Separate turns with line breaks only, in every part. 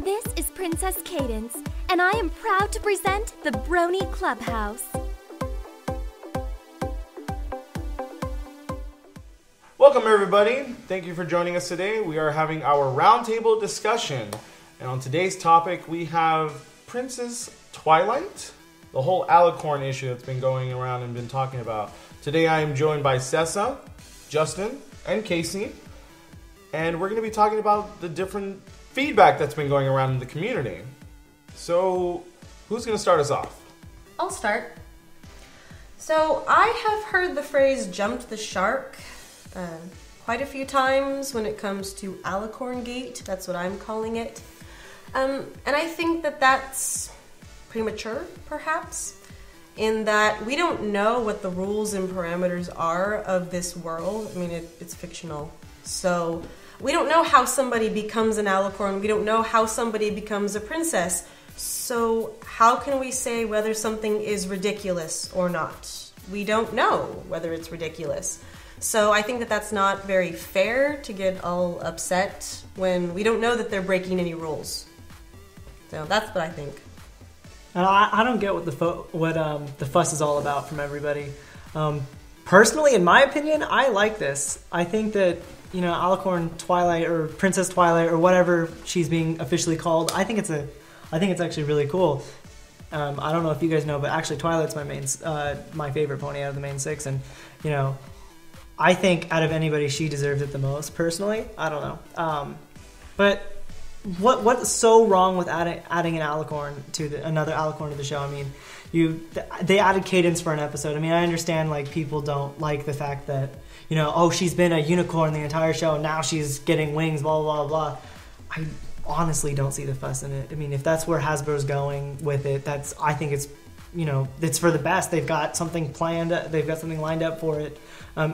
This is Princess Cadence, and I am proud to present the Brony Clubhouse.
Welcome everybody. Thank you for joining us today. We are having our roundtable discussion. And on today's topic, we have Princess Twilight, the whole Alicorn issue that's been going around and been talking about. Today I am joined by Sessa, Justin, and Casey. And we're going to be talking about the different feedback that's been going around in the community. So, who's going to start us off?
I'll start. So, I have heard the phrase jumped the shark quite a few times when it comes to Alicorn-Gate. That's what I'm calling it. And I think that that's premature, perhaps, in that we don't know what the rules and parameters are of this world. I mean, it's fictional. So, we don't know how somebody becomes an Alicorn. We don't know how somebody becomes a princess. So how can we say whether something is ridiculous or not? We don't know whether it's ridiculous. So I think that that's not very fair to get all upset when we don't know that they're breaking any rules. So that's what I think.
I don't get what the fuss is all about from everybody. Personally, in my opinion, I like this. I think that, you know, Alicorn Twilight or Princess Twilight or whatever she's being officially called, I think it's actually really cool. I don't know if you guys know, but actually Twilight's my favorite pony out of the main six, and you know, I think out of anybody she deserves it the most. Personally, I don't know. But what's so wrong with adding an Alicorn to another Alicorn to the show? I mean, they added Cadence for an episode. I mean, I understand like people don't like the fact that, you know, oh, she's been a unicorn the entire show and now she's getting wings, blah, blah, blah. I honestly don't see the fuss in it. I mean, if that's where Hasbro's going with it, I think it's, you know, it's for the best. They've got something planned. They've got something lined up for it.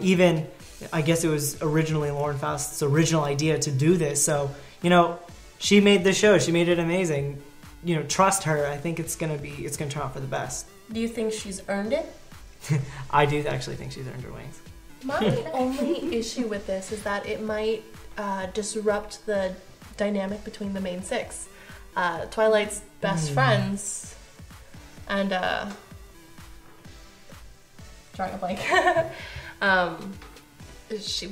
Even, I guess it was originally Lauren Faust's original idea to do this. So, you know, she made this show. She made it amazing. You know, trust her. I think it's gonna turn out for the best.
Do you think she's earned it?
I do actually think she's earned her wings.
My only issue with this is that it might disrupt the dynamic between the main six. Twilight's best friends and drawing a blank. She's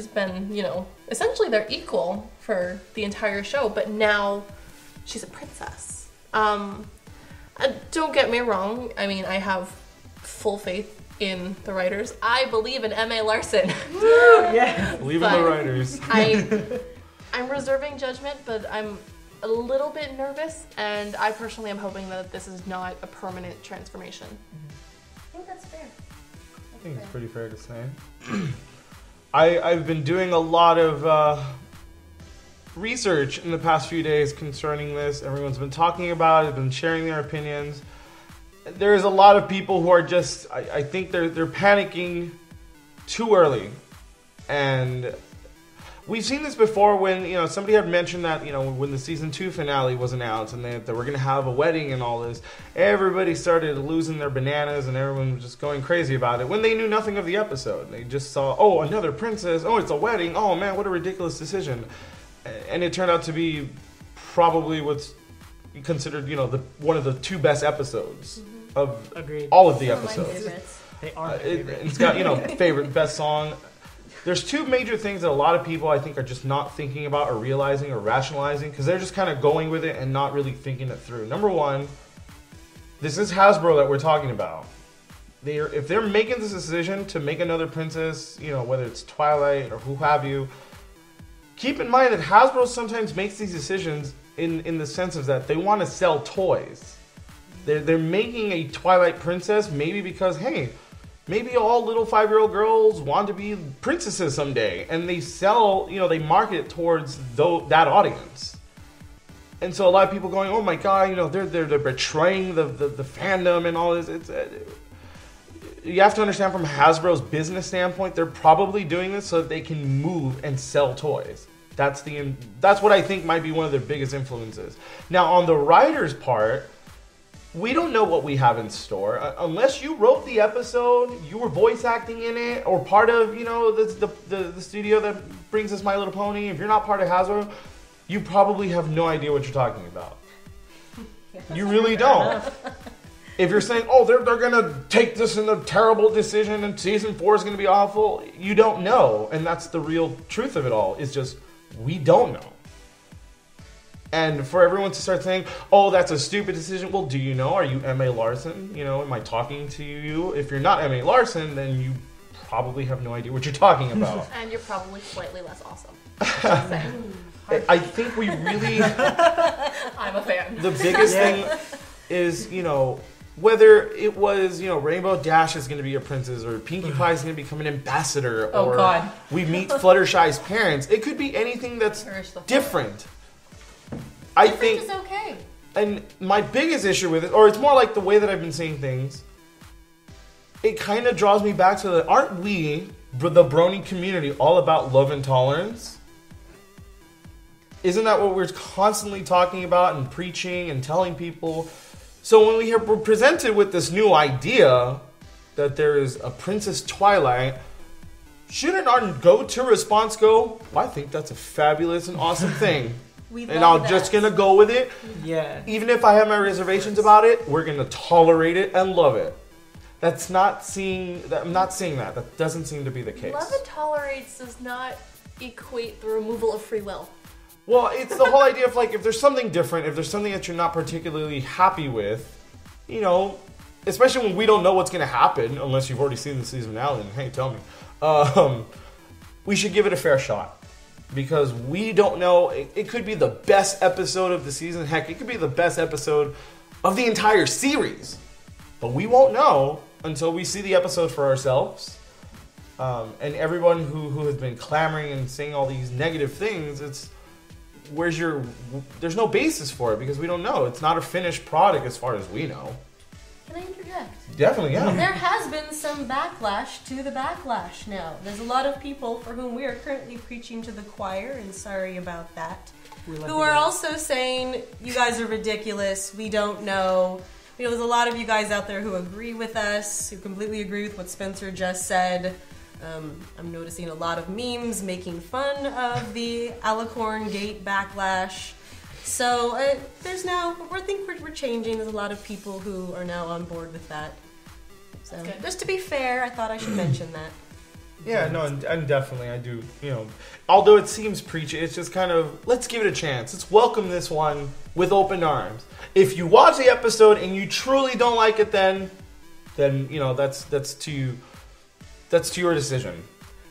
been, you know, essentially they're equal for the entire show, but now she's a princess. Don't get me wrong. I mean, I have full faith in the writers. I believe in M.A. Larson.
Yeah,
believe in the writers.
I'm reserving judgment, but I'm a little bit nervous, and I personally am hoping that this is not a permanent transformation.
I think that's fair.
I think it's pretty fair to say. I've been doing a lot of research in the past few days concerning this. Everyone's been talking about it, been sharing their opinions. There's a lot of people who are just, I think they're panicking too early. And we've seen this before when, you know, somebody had mentioned that, you know, when the season 2 finale was announced and they were going to have a wedding and all this, everybody started losing their bananas and everyone was just going crazy about it when they knew nothing of the episode. They just saw, oh, another princess, oh, it's a wedding, oh man, what a ridiculous decision. And it turned out to be probably what's considered, you know, one of the 2 best episodes of all of the episodes.
They are my favorite.
It's got, you know, favorite, best song. There's 2 major things that a lot of people, I think, are just not thinking about or realizing or rationalizing because they're just kind of going with it and not really thinking it through. Number one, this is Hasbro that we're talking about. If they're making this decision to make another princess, you know, whether it's Twilight or who have you, keep in mind that Hasbro sometimes makes these decisions in the sense of that they want to sell toys. They're making a Twilight princess maybe because, hey, maybe all little 5-year-old girls want to be princesses someday, and they sell, you know, they market it towards that audience. And so a lot of people going, oh my god, you know, they're betraying the fandom and all this. You have to understand from Hasbro's business standpoint, they're probably doing this so that they can move and sell toys. That's what I think might be one of their biggest influences. Now, on the writer's part, we don't know what we have in store. Unless you wrote the episode, you were voice acting in it, or part of, you know, the studio that brings us My Little Pony. If you're not part of Hasbro, you probably have no idea what you're talking about. You really don't. If you're saying, oh, they're going to take this in a terrible decision and season 4 is going to be awful, you don't know. And that's the real truth of it all. It's just, we don't know. And for everyone to start saying, oh, that's a stupid decision. Well, do you know? Are you M.A. Larson? You know, am I talking to you? If you're not M.A. Larson, then you probably have no idea what you're talking about.
And you're probably slightly less awesome.
I think we really...
I'm a fan.
The biggest thing is, you know, whether it was, you know, Rainbow Dash is going to be a princess or Pinkie Pie is going to become an ambassador or we meet Fluttershy's parents. It could be anything that's different. I think
it's okay.
And my biggest issue with it, or it's more like the way that I've been saying things, it kind of draws me back to aren't we, the Brony community, all about love and tolerance? Isn't that what we're constantly talking about and preaching and telling people? So when we're presented with this new idea that there is a Princess Twilight, shouldn't our go-to response go, well, I think that's a fabulous and awesome thing. And I'm just going to go with it.
Yeah.
Even if I have my reservations about it, we're going to tolerate it and love it. I'm not saying that. That doesn't seem to be the case.
Love and tolerates does not equate the removal of free will.
Well, it's the whole idea of like, if there's something different, if there's something that you're not particularly happy with, you know, especially when we don't know what's going to happen, unless you've already seen the season finale, and hey, tell me, we should give it a fair shot. Because we don't know, it could be the best episode of the season. Heck, it could be the best episode of the entire series. But we won't know until we see the episode for ourselves. And everyone who has been clamoring and saying all these negative things, there's no basis for it because we don't know. It's not a finished product as far as we know.
Can I interject?
Definitely, yeah.
There has been some backlash to the backlash now. There's a lot of people for whom we are currently preaching to the choir, and sorry about that, who are also saying, you guys are ridiculous, we don't know. You know, there's a lot of you guys out there who agree with us, who completely agree with what Spencer just said. I'm noticing a lot of memes making fun of the Alicorn-Gate backlash. So I think we're changing. There's a lot of people who are now on board with that. So just to be fair, I thought I should mention that.
Yeah, no, and definitely I do, you know, although it seems preachy, it's just kind of, let's give it a chance. Let's welcome this one with open arms. If you watch the episode and you truly don't like it, then you know, that's to you. That's to your decision.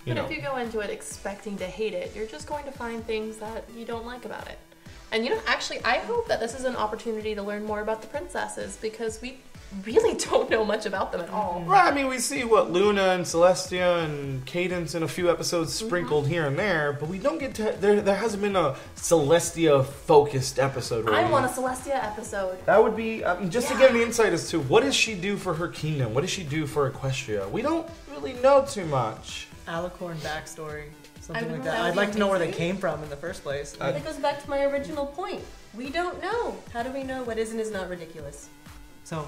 But if you go into it expecting to hate it, you're just going to find things that you don't like about it. And you know, actually, I hope that this is an opportunity to learn more about the princesses because we really don't know much about them at all.
Right, I mean, we see what Luna and Celestia and Cadence in a few episodes sprinkled here and there, but we don't get to. There hasn't been a Celestia-focused episode.
I want a Celestia episode.
That would be just to get an insight as to what does she do for her kingdom? What does she do for Equestria? We don't really know too much.
Alicorn backstory. Something like that. I'd like to know where they came from in the first place.
That goes back to my original point. We don't know. How do we know what is and is not ridiculous?
So,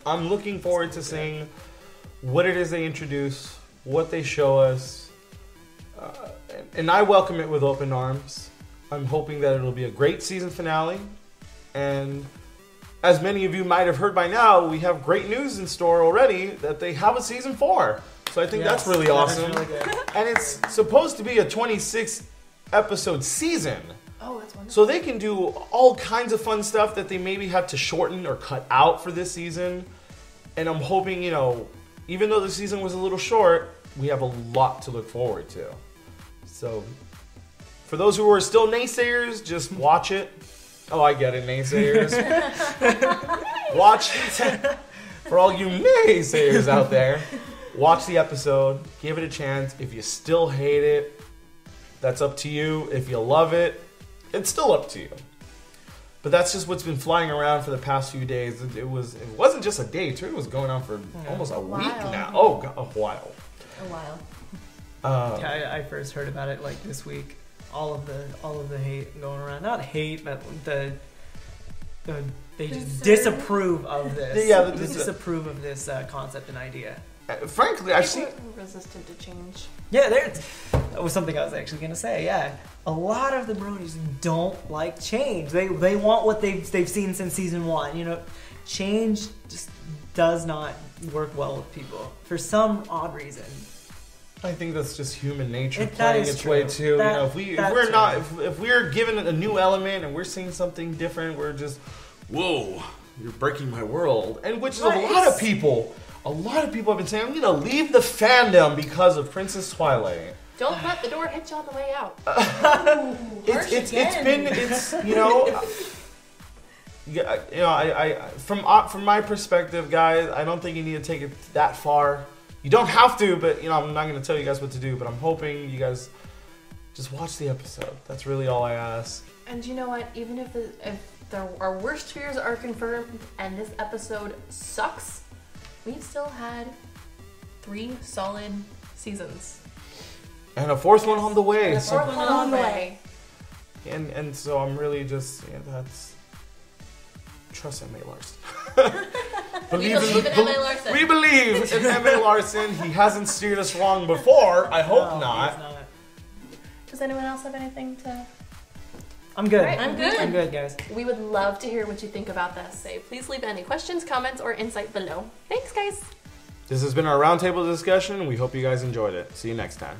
I'm looking forward to seeing what it is they introduce, what they show us, and I welcome it with open arms. I'm hoping that it'll be a great season finale, and as many of you might have heard by now, we have great news in store already that they have a season 4. So I think that's really awesome.
Really good.
And it's supposed to be a 26 episode season.
Oh, that's wonderful.
So they can do all kinds of fun stuff that they maybe had to shorten or cut out for this season. And I'm hoping, you know, even though the season was a little short, we have a lot to look forward to. So for those who are still naysayers, just watch it. Oh, I get it, naysayers. Watch it. For all you naysayers out there, watch the episode, give it a chance. If you still hate it, that's up to you. If you love it, it's still up to you. But that's just what's been flying around for the past few days. It wasn't just a day, too. It was going on for almost a week now. Oh, God, a while.
A while.
I first heard about it like this week. All of the hate going around. Not hate, but they just disapprove of this.
Yeah,
they disapprove of this concept and idea.
frankly, I've seen.
People are resistant to change.
Yeah, that was something I was actually gonna say. Yeah, a lot of the Bronies don't like change. They want what they've seen since season 1. You know, change just does not work well with people for some odd reason.
I think that's just human nature
That
playing
is
its
true.
way too.
That-
If we're given a new element and we're seeing something different, we're just, whoa, you're breaking my world. And which is a lot of people. A lot of people have been saying, I'm gonna leave the fandom because of Princess Twilight.
Don't let the door hit you on the way out.
It's been you know. From my perspective, guys, I don't think you need to take it that far. You don't have to, but I'm not going to tell you guys what to do. But I'm hoping you guys just watch the episode. That's really all I ask.
And you know what? Even if our worst fears are confirmed and this episode sucks, we've still had 3 solid seasons.
And a 4th one on the way.
And a 4th one on the way.
And so I'm really just that's. Trust M.A. Larson.
We believe in M.A. Larson.
We believe in M.A. Larson. He hasn't steered us wrong before. I hope not.
Does anyone else have anything to...
I'm good.
Right,
I'm good.
I'm good, guys.
We would love to hear what you think about this. Please leave any questions, comments, or insight below. Thanks, guys.
This has been our roundtable discussion. We hope you guys enjoyed it. See you next time.